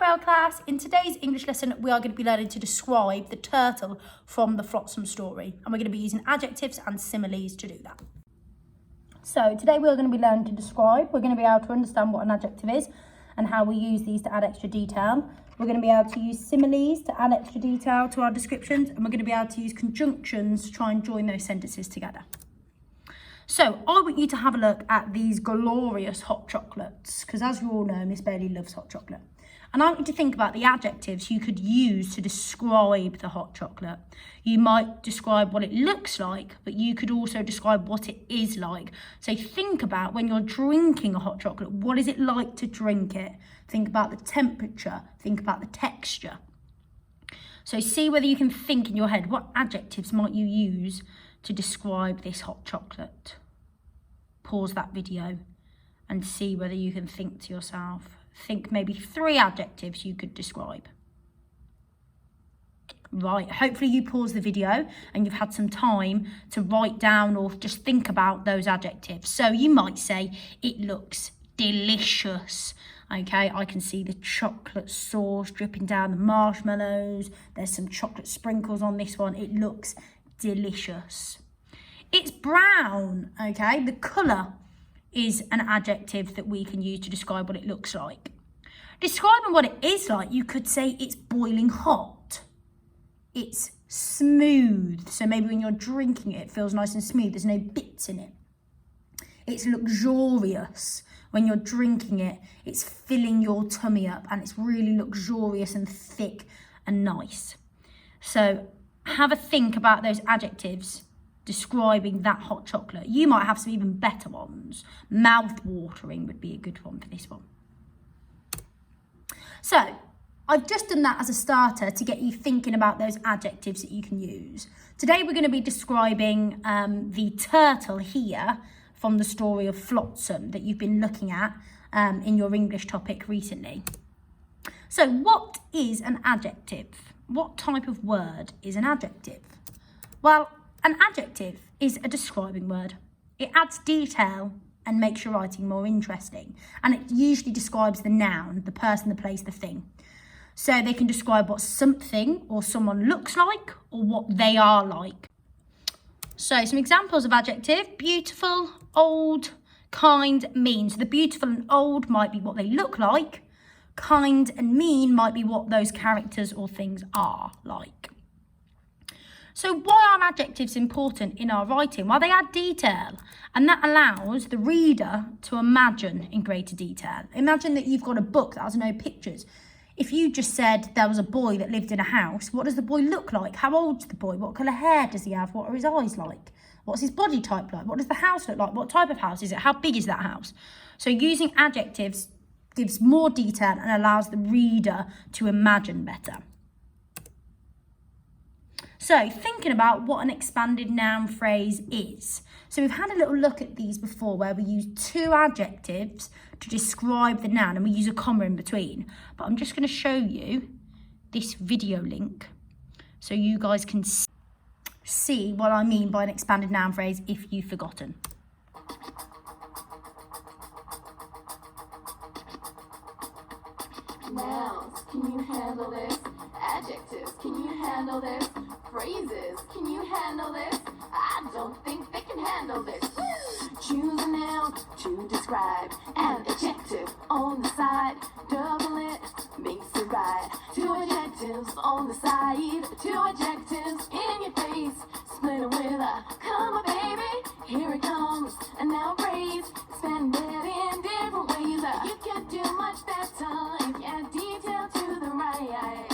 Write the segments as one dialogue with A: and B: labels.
A: Braille class. In today's English lesson, we are going to be learning to describe the turtle from the Flotsam story. And we're going to be using adjectives and similes to do that. So today we're going to be learning to describe. We're going to be able to understand what an adjective is and how we use these to add extra detail. We're going to be able to use similes to add extra detail to our descriptions. And we're going to be able to use conjunctions to try and join those sentences together. So I want you to have a look at these glorious hot chocolates, because as you all know, Miss Bailey loves hot chocolate. And I want you to think about the adjectives you could use to describe the hot chocolate. You might describe what it looks like, but you could also describe what it is like. So think about when you're drinking a hot chocolate, what is it like to drink it? Think about the temperature, think about the texture. So see whether you can think in your head, what adjectives might you use to describe this hot chocolate. Pause that video and see whether you can think to yourself. Think maybe 3 adjectives you could describe. Right, hopefully you pause the video and you've had some time to write down or just think about those adjectives. So you might say, it looks delicious. Okay, I can see the chocolate sauce dripping down the marshmallows. There's some chocolate sprinkles on this one. It looks delicious. It's brown, okay? The colour is an adjective that we can use to describe what it looks like. Describing what it is like, you could say it's boiling hot. It's smooth. So maybe when you're drinking it, it feels nice and smooth. There's no bits in it. It's luxurious. When you're drinking it, it's filling your tummy up and it's really luxurious and thick and nice. So have a think about those adjectives describing that hot chocolate. You might have some even better ones. Mouth-watering would be a good one for this one. So I've just done that as a starter to get you thinking about those adjectives that you can use. Today we're going to be describing the turtle here from the story of Flotsam that you've been looking at in your English topic recently. So what is an adjective? What type of word is an adjective? Well, an adjective is a describing word. It adds detail and makes your writing more interesting. And it usually describes the noun, the person, the place, the thing. So they can describe what something or someone looks like or what they are like. So some examples of adjective: beautiful, old, kind, mean. So the beautiful and old might be what they look like. Kind and mean might be what those characters or things are like. So why are adjectives important in our writing? Well, they add detail, and that allows the reader to imagine in greater detail. Imagine that you've got a book that has no pictures. If you just said there was a boy that lived in a house, what does the boy look like? How old's the boy? What colour hair does he have? What are his eyes like? What's his body type like? What does the house look like? What type of house is it? How big is that house? So using adjectives gives more detail and allows the reader to imagine better. So thinking about what an expanded noun phrase is. So we've had a little look at these before where we use 2 adjectives to describe the noun and we use a comma in between. But I'm just going to show you this video link so you guys can see what I mean by an expanded noun phrase if you've forgotten.
B: Nouns, can you handle this? Adjectives, can you handle this? Phrases, can you handle this? I don't think they can handle this. Choose a noun to describe, an adjective on the side. Double it, makes it right. 2 adjectives on the side. 2 adjectives in your face. Split it with a comma, baby. Here it comes, and now phrase. Spend it in different ways. You could do much better if you add detail to the right.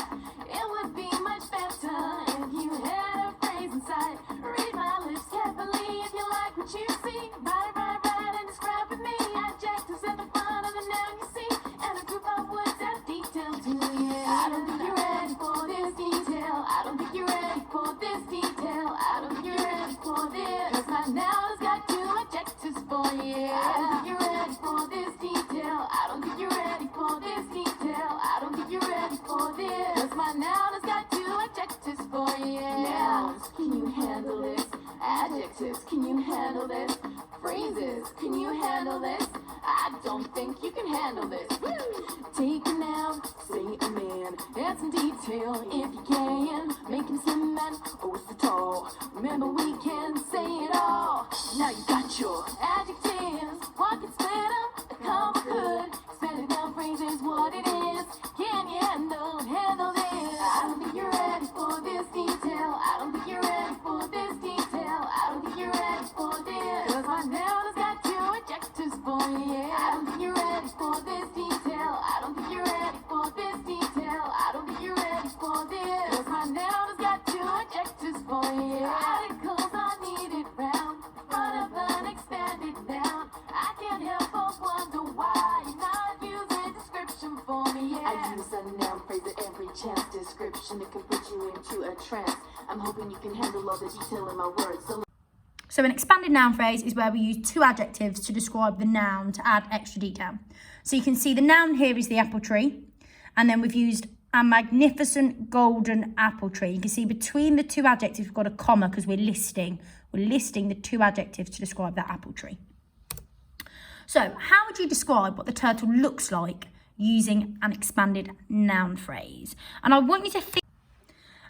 B: It would be much better if you had a phrase inside. Read my lips carefully if you like what you see. Write, and describe with me. Adjectives at the front of the noun you see. And a group of words add detail to it. I don't think you're ready for this detail. I don't think you're ready for this detail. I don't think you're ready for this. 'Cause my noun has got 2 adjectives for you. I don't think you're ready for this detail. I don't think you're ready for this detail. I don't think you're ready for this. 'Cause my noun has got 2 adjectives for you. Nouns, can you handle this? Adjectives, can you handle this? Phrases, can you handle this? I don't think you can handle this. Take a noun, say a Add some detail if you can. Make him slim and oyster tall. Remember, we can say it all. Now you got your adjectives. What gets better? A comma could. Expanded noun phrase is what it is. Can you handle this? I don't think you're ready for this detail. I don't think you're ready for this detail. I don't think you're ready for this. Cause my noun has got two adjectives for you. Yeah. I don't think you're ready for this detail. I don't think you're ready for this detail. I don't think you're ready for this. Cause my noun has got two adjectives for you. Yeah. Articles are needed round. Front of an expanded noun. I can't help but wonder why you're not using description for me. Yeah. I use a noun phrase at every chance. Description, it can put you into a trance. I'm hoping you can handle all the detail in my words.
A: So an expanded noun phrase is where we use two adjectives to describe the noun to add extra detail. So you can see the noun here is the apple tree, and then we've used a magnificent golden apple tree. You can see between the two adjectives we've got a comma because we're listing the two adjectives to describe that apple tree. So how would you describe what the turtle looks like using an expanded noun phrase? And I want you to think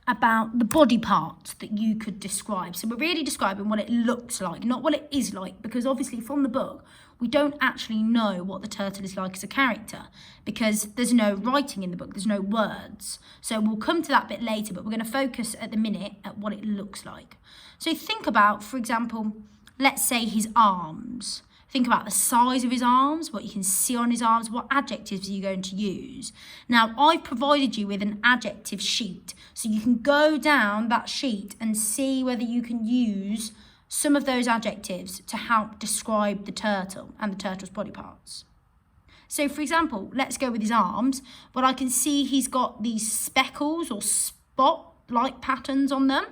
A: about the body parts that you could describe. So we're really describing what it looks like, not what it is like, because obviously from the book, we don't actually know what the turtle is like as a character because there's no writing in the book, there's no words. So we'll come to that bit later, but we're going to focus at the minute at what it looks like. So think about, for example, let's say his arms. Think about the size of his arms, what you can see on his arms, what adjectives are you going to use? Now, I've provided you with an adjective sheet, so you can go down that sheet and see whether you can use some of those adjectives to help describe the turtle and the turtle's body parts. So, for example, let's go with his arms. But I can see he's got these speckles or spot-like patterns on them,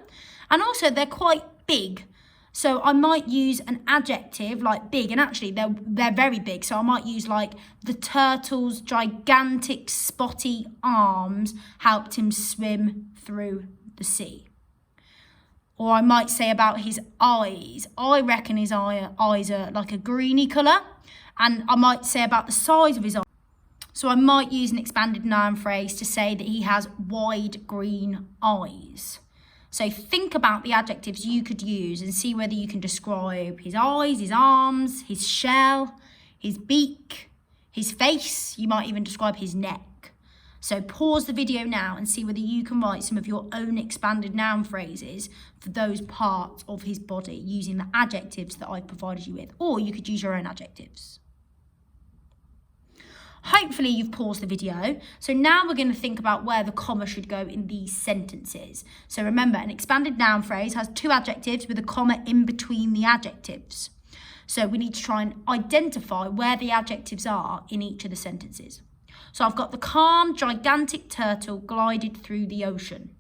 A: and also they're quite big. So I might use an adjective like big, and actually they're very big. So I might use like the turtle's gigantic spotty arms helped him swim through the sea. Or I might say about his eyes. I reckon his eyes are like a greeny colour. And I might say about the size of his eyes. So I might use an expanded noun phrase to say that he has wide green eyes. So think about the adjectives you could use and see whether you can describe his eyes, his arms, his shell, his beak, his face. You might even describe his neck. So pause the video now and see whether you can write some of your own expanded noun phrases for those parts of his body using the adjectives that I've provided you with, or you could use your own adjectives. Hopefully you've paused the video. So now we're going to think about where the comma should go in these sentences. So remember, an expanded noun phrase has two adjectives with a comma in between the adjectives. So we need to try and identify where the adjectives are in each of the sentences. So I've got the calm, gigantic turtle glided through the ocean.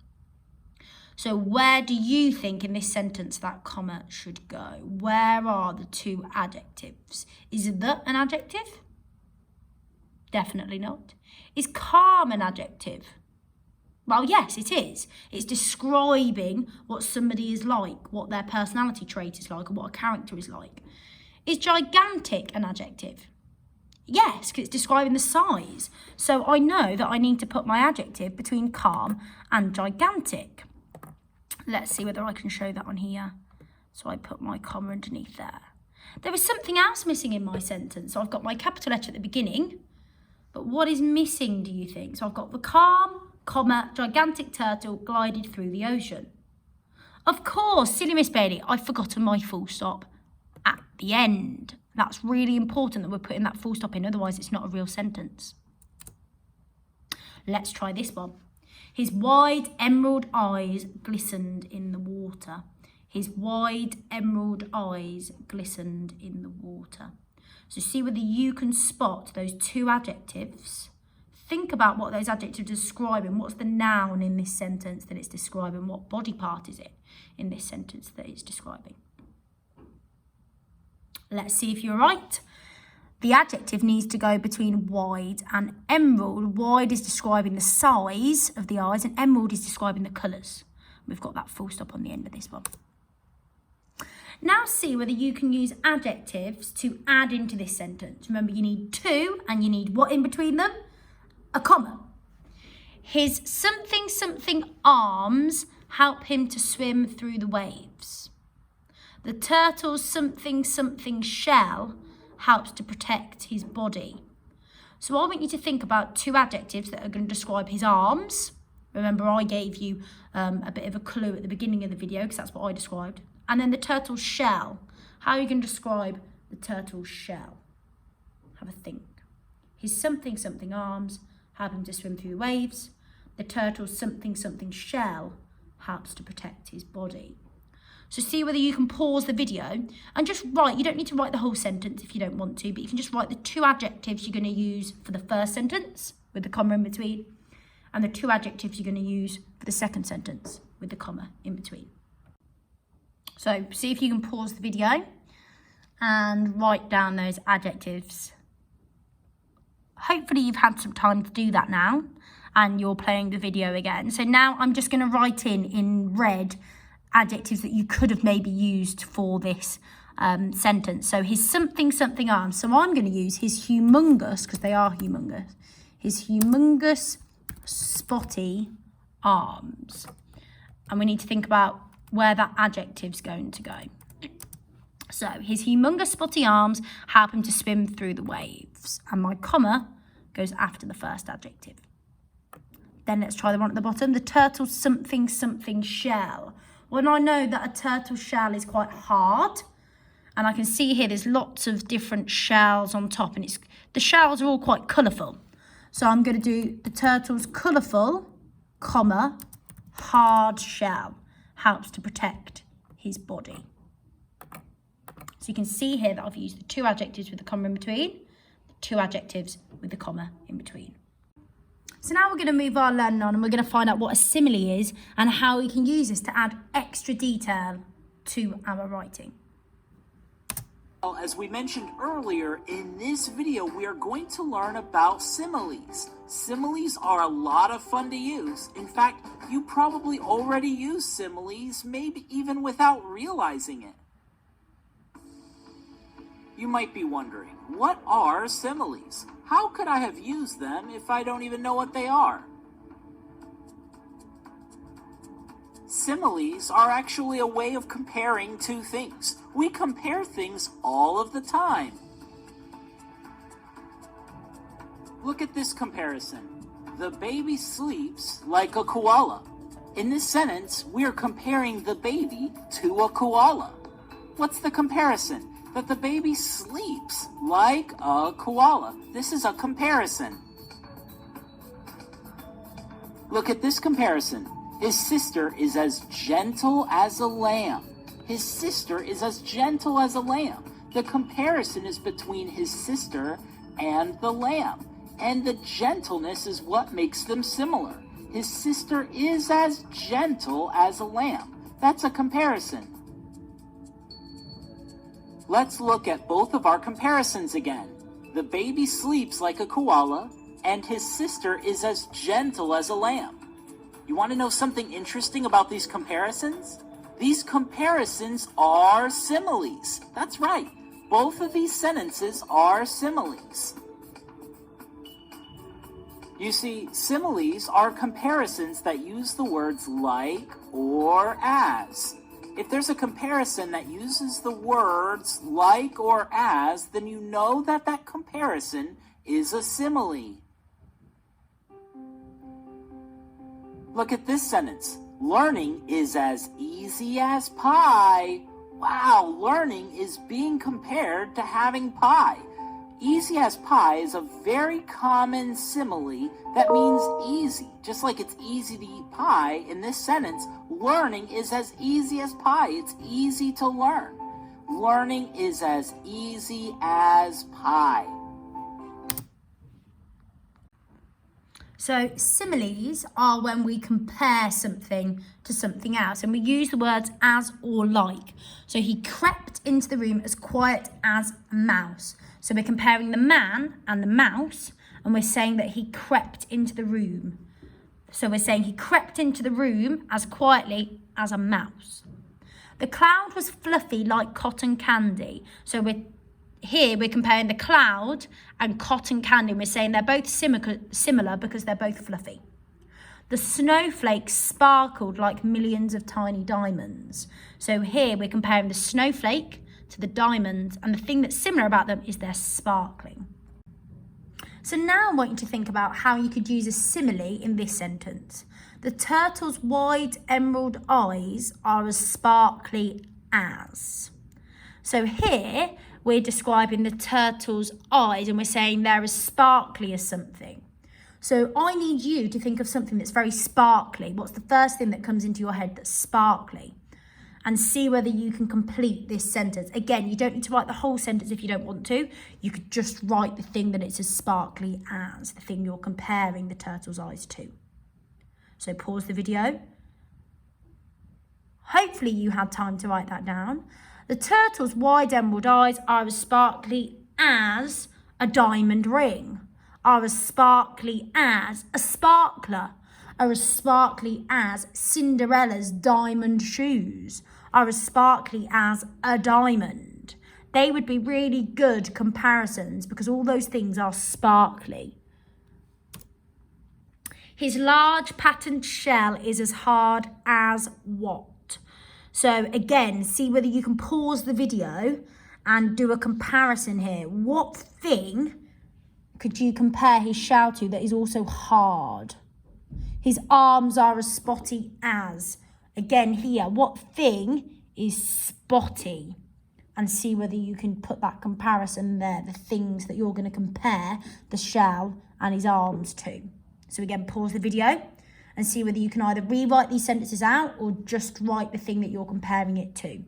A: So where do you think in this sentence that comma should go? Where are the two adjectives? Is the an adjective? Definitely not. Is calm an adjective? Well, yes, it is. It's describing what somebody is like, what their personality trait is like, or what a character is like. Is gigantic an adjective? Yes, because it's describing the size. So I know that I need to put my adjective between calm and gigantic. Let's see whether I can show that on here. So I put my comma underneath there. There is something else missing in my sentence. So I've got my capital letter at the beginning. But what is missing, do you think? So I've got the calm, comma, gigantic turtle glided through the ocean. Of course, silly Miss Bailey, I've forgotten my full stop at the end. That's really important that we're putting that full stop in, otherwise it's not a real sentence. Let's try this one. His wide emerald eyes glistened in the water. His wide emerald eyes glistened in the water. So see whether you can spot those two adjectives. Think about what those adjectives are describing. What's the noun in this sentence that it's describing? What body part is it in this sentence that it's describing? Let's see if you're right. The adjective needs to go between wide and emerald. Wide is describing the size of the eyes and emerald is describing the colours. We've got that full stop on the end of this one. Now see whether you can use adjectives to add into this sentence. Remember, you need two and you need what in between them? A comma. His something arms help him to swim through the waves. The turtle's something shell helps to protect his body. So I want you to think about two adjectives that are going to describe his arms. Remember, I gave you a bit of a clue at the beginning of the video because that's what I described. And then the turtle's shell. How are you going to describe the turtle's shell? Have a think. His something arms help him to swim through the waves. The turtle's something shell helps to protect his body. So see whether you can pause the video and just write. You don't need to write the whole sentence if you don't want to, but you can just write the two adjectives you're going to use for the first sentence with the comma in between, and the two adjectives you're going to use for the second sentence with the comma in between. So see if you can pause the video and write down those adjectives. Hopefully you've had some time to do that now and you're playing the video again. So now I'm just going to write in red adjectives that you could have maybe used for this sentence. So his something arms. So I'm going to use his humongous, because they are humongous, his humongous spotty arms. And we need to think about where that adjective's going to go. So his humongous spotty arms help him to swim through the waves. And my comma goes after the first adjective. Then let's try the one at the bottom. The turtle's something shell. Well, I know that a turtle shell is quite hard. And I can see here there's lots of different shells on top. And the shells are all quite colourful. So I'm going to do the turtle's colourful, comma, hard shell. Helps to protect his body. So you can see here that I've used the two adjectives with the comma in between, the two adjectives with the comma in between. So now we're going to move our learning on and we're going to find out what a simile is and how we can use this to add extra detail to our writing.
C: Well, as we mentioned earlier, in this video we are going to learn about similes. Similes are a lot of fun to use. In fact, you probably already use similes, maybe even without realizing it. You might be wondering, what are similes? How could I have used them if I don't even know what they are? Similes are actually a way of comparing two things. We compare things all of the time. Look at this comparison. The baby sleeps like a koala. In this sentence, we're comparing the baby to a koala. What's the comparison? That the baby sleeps like a koala. This is a comparison. Look at this comparison. His sister is as gentle as a lamb. His sister is as gentle as a lamb. The comparison is between his sister and the lamb. And the gentleness is what makes them similar. His sister is as gentle as a lamb. That's a comparison. Let's look at both of our comparisons again. The baby sleeps like a koala, and his sister is as gentle as a lamb. You want to know something interesting about these comparisons? These comparisons are similes. That's right. Both of these sentences are similes. You see, similes are comparisons that use the words like or as. If there's a comparison that uses the words like or as, then you know that that comparison is a simile. Look at this sentence. Learning is as easy as pie. Wow, learning is being compared to having pie. Easy as pie is a very common simile that means easy. Just like it's easy to eat pie, in this sentence, learning is as easy as pie. It's easy to learn. Learning is as easy as pie.
A: So similes are when we compare something to something else, and we use the words as or like. So he crept into the room as quiet as a mouse. So we're comparing the man and the mouse, and we're saying that he crept into the room. So we're saying he crept into the room as quietly as a mouse. The cloud was fluffy like cotton candy. So we're comparing the cloud and cotton candy, and we're saying they're both similar because they're both fluffy. The snowflakes sparkled like millions of tiny diamonds. So here we're comparing the snowflake to the diamonds, and the thing that's similar about them is they're sparkling. So now I want you to think about how you could use a simile in this sentence. The turtle's wide emerald eyes are as sparkly as. So here we're describing the turtle's eyes and we're saying they're as sparkly as something. So I need you to think of something that's very sparkly. What's the first thing that comes into your head that's sparkly? And see whether you can complete this sentence. Again, you don't need to write the whole sentence if you don't want to. You could just write the thing that it's as sparkly as, the thing you're comparing the turtle's eyes to. So pause the video. Hopefully you had time to write that down. The turtle's wide emerald eyes are as sparkly as a diamond ring, are as sparkly as a sparkler, are as sparkly as Cinderella's diamond shoes, are as sparkly as a diamond. They would be really good comparisons because all those things are sparkly. His large patterned shell is as hard as what? So again, see whether you can pause the video and do a comparison here. What thing could you compare his shell to that is also hard? His arms are as spotty as. Again here, what thing is spotty? And see whether you can put that comparison there, the things that you're going to compare the shell and his arms to. So again, pause the video and see whether you can either rewrite these sentences out or just write the thing that you're comparing it to.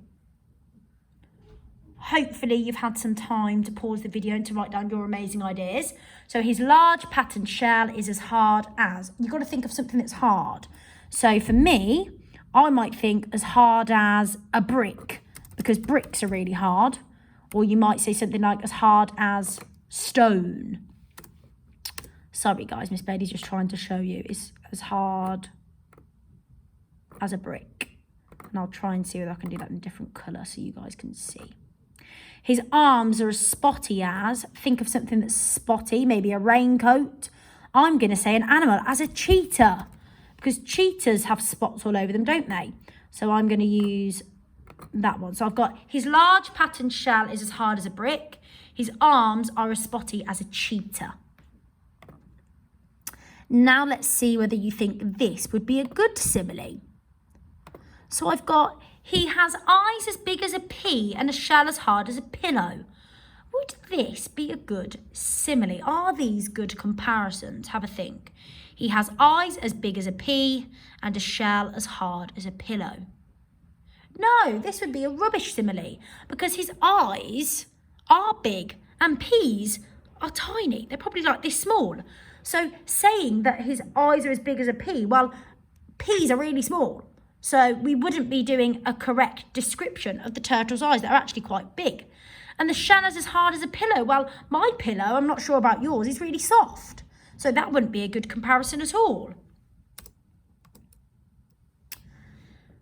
A: Hopefully you've had some time to pause the video and to write down your amazing ideas. So his large patterned shell is as hard as. You've got to think of something that's hard. So for me, I might think as hard as a brick, because bricks are really hard. Or you might say something like as hard as stone. Sorry guys, Miss Bailey's just trying to show you. It's as hard as a brick. And I'll try and see whether I can do that in a different colour so you guys can see. His arms are as spotty as, think of something that's spotty, maybe a raincoat. I'm going to say an animal, as a cheetah, because cheetahs have spots all over them, don't they? So I'm going to use that one. So I've got his large patterned shell is as hard as a brick. His arms are as spotty as a cheetah. Now let's see whether you think this would be a good simile. So I've got, he has eyes as big as a pea and a shell as hard as a pillow. Would this be a good simile? Are these good comparisons? Have a think. He has eyes as big as a pea and a shell as hard as a pillow. No, this would be a rubbish simile because his eyes are big and peas are tiny. They're probably like this small. So saying that his eyes are as big as a pea, well, peas are really small. So we wouldn't be doing a correct description of the turtle's eyes. They're actually quite big. And the shell is as hard as a pillow. Well, my pillow, I'm not sure about yours, is really soft. So that wouldn't be a good comparison at all.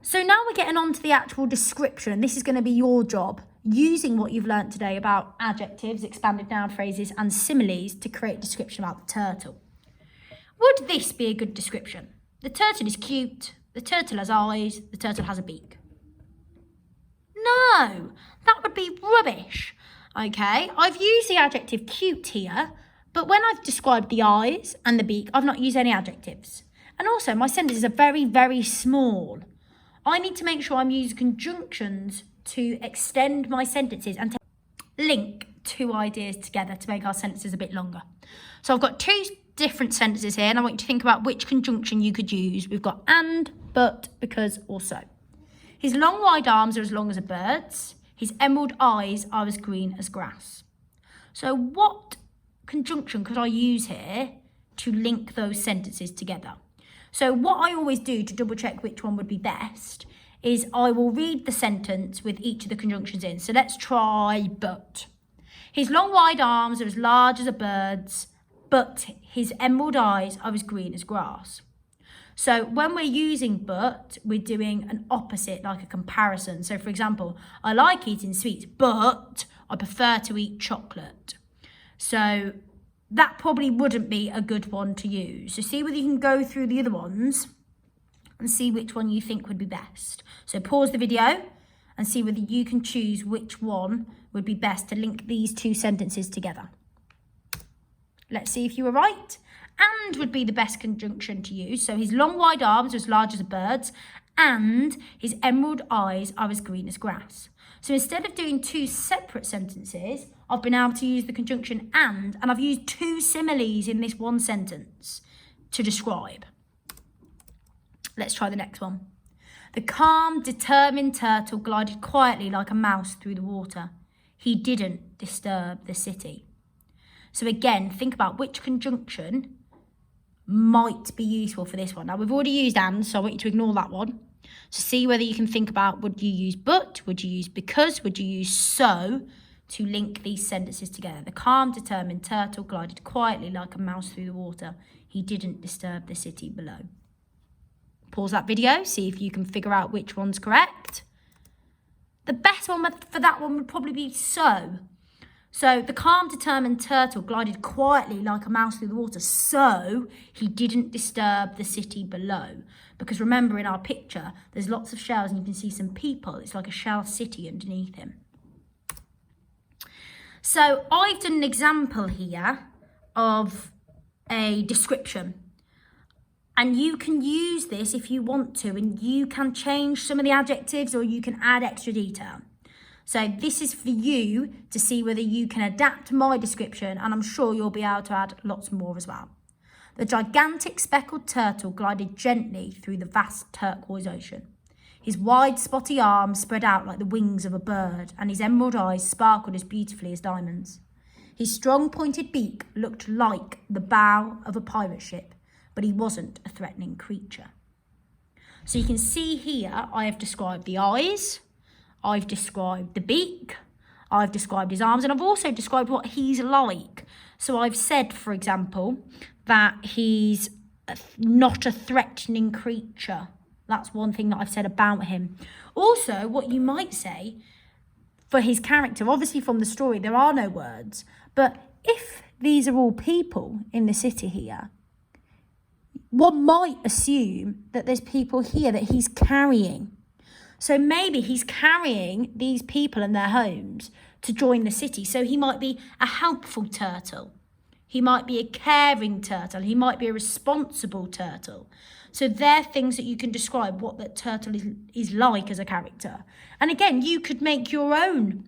A: So now we're getting on to the actual description. This is going to be your job, using what you've learnt today about adjectives, expanded noun phrases and similes to create a description about the turtle. Would this be a good description? The turtle is cute. The turtle has eyes. The turtle has a beak. No, that would be rubbish. Okay, I've used the adjective cute here, but when I've described the eyes and the beak, I've not used any adjectives. And also, my sentences are very, very small. I need to make sure I'm using conjunctions to extend my sentences and to link two ideas together to make our sentences a bit longer. So I've got two different sentences here, and I want you to think about which conjunction you could use. We've got and, but, because, also. His long wide arms are as long as a bird's. His emerald eyes are as green as grass. So what conjunction could I use here to link those sentences together? So what I always do to double check which one would be best is I will read the sentence with each of the conjunctions in. So let's try but. His long wide arms are as large as a bird's, but his emerald eyes are as green as grass. So when we're using but, we're doing an opposite, like a comparison. So for example, I like eating sweets, but I prefer to eat chocolate. So that probably wouldn't be a good one to use. So see whether you can go through the other ones and see which one you think would be best. So pause the video and see whether you can choose which one would be best to link these two sentences together. Let's see if you were right. And would be the best conjunction to use. So his long wide arms are as large as a bird's, and his emerald eyes are as green as grass. So instead of doing two separate sentences, I've been able to use the conjunction and I've used two similes in this one sentence to describe. Let's try the next one. The calm, determined turtle glided quietly like a mouse through the water. He didn't disturb the city. So again, think about which conjunction might be useful for this one. Now, we've already used and, so I want you to ignore that one. So see whether you can think about, would you use but, would you use because, would you use so to link these sentences together. The calm, determined turtle glided quietly like a mouse through the water. He didn't disturb the city below. Pause that video, see if you can figure out which one's correct. The best one for that one would probably be so. So the calm, determined turtle glided quietly like a mouse through the water, so he didn't disturb the city below. Because remember, in our picture, there's lots of shells and you can see some people. It's like a shell city underneath him. So I've done an example here of a description. And you can use this if you want to, and you can change some of the adjectives or you can add extra detail. So this is for you to see whether you can adapt my description, and I'm sure you'll be able to add lots more as well. The gigantic speckled turtle glided gently through the vast turquoise ocean. His wide spotty arms spread out like the wings of a bird, and his emerald eyes sparkled as beautifully as diamonds. His strong pointed beak looked like the bow of a pirate ship, but he wasn't a threatening creature. So you can see here I have described the eyes, I've described the beak, I've described his arms, and I've also described what he's like. So I've said, for example, that he's not a threatening creature. That's one thing that I've said about him. Also, what you might say for his character, obviously from the story, there are no words, but if these are all people in the city here, one might assume that there's people here that he's carrying. So maybe he's carrying these people and their homes to join the city. So he might be a helpful turtle. He might be a caring turtle. He might be a responsible turtle. So they're things that you can describe what that turtle is like as a character. And again, you could make your own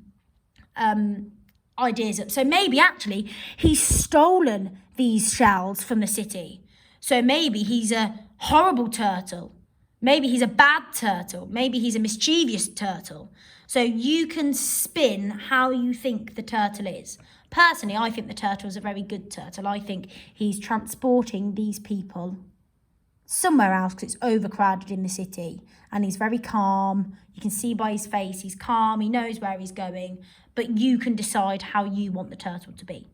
A: ideas up. So maybe actually he's stolen these shells from the city. So maybe he's a horrible turtle. Maybe he's a bad turtle. Maybe he's a mischievous turtle. So you can spin how you think the turtle is. Personally, I think the turtle is a very good turtle. I think he's transporting these people somewhere else because it's overcrowded in the city. And he's very calm. You can see by his face, he's calm. He knows where he's going. But you can decide how you want the turtle to be.